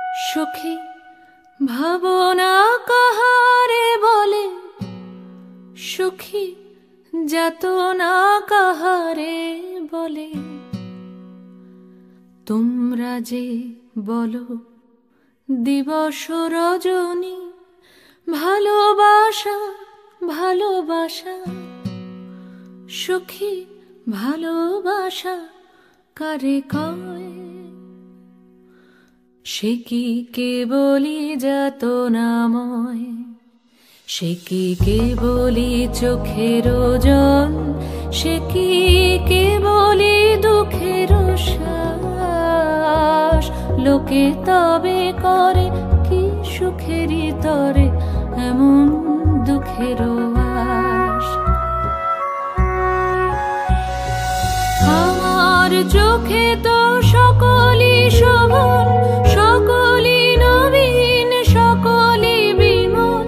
সখী ভাবনা কাহারে বলে, সখী যাতনা কাহারে বলে। তোমরা যে বলো দিবস রজনী, ভালোবাসা ভালোবাসা, সখী ভালোবাসা কারে কয়? সে কি কেবলি যাতনাময়, সে কি কেবলি চোখের জল, সে কি কেবলি দুঃখের শ্বাস। লোকে তবে করে কি সুখেরই তরে এমন দুঃখের আশ। আমার চোখে তো সকলই শোভন, সকলই নবীন, সকলই বিমল।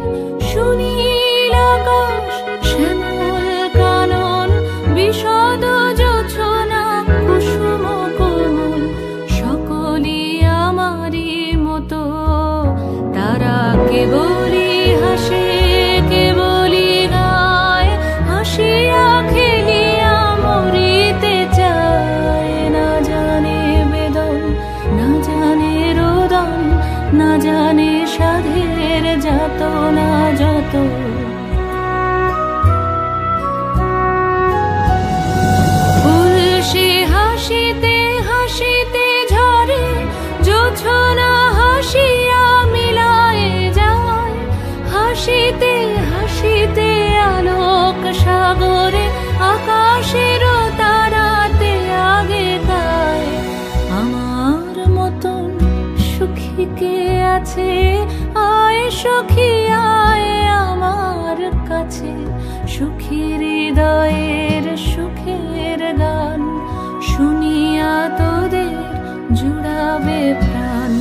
সুনীল আকাশ, শ্যামল কানন, বিশদ জোছনা, কুসুম কোমল, সকলই আমারই মতো। তারা কেবলই হাসে, কেবলই গায়, হাসিয়া খেলিয়া মরিতে চায়। না জানে বেদন, না জানে রোদন, না জানে সাধের যাতনা যত। ফুল সে হাসিতে হাসিতে ঝরে, জোছনা হাসিয়া মিলায় যায়। হাসিতে হাসিতে আলোক সাগরে, আকাশের তারাতে আগে গায়। আমার মতন সুখী কে আছে? আয় সখী আয় আমার কাছে। সুখী হৃদয়ের সুখের গান শুনিয়া তোদের জুড়াবে প্রাণ।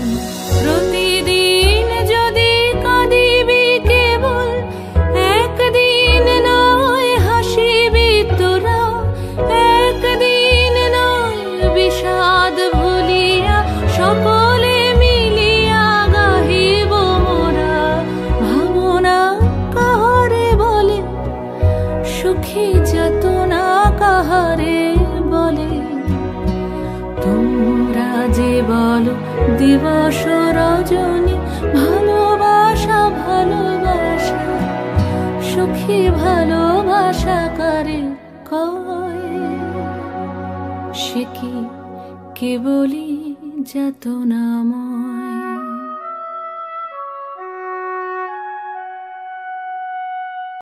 প্রতিদিন যদি কাঁদিবি কেবল, একদিন নয় হাসিবি তোরা। একদিন নয় বিষাদ ভুলিয়া, সকলে মিলিয়া গাহিব মোরা। ভাবনা কাহারে বলে, সুখী যাতনা কাহারে বলে। তোমরা যে বলো দিবস রজনী, ভালোবাসা ভালোবাসা, সুখী ভালোবাসা কারে কয়? সে কি কেবলি যাতনাময়।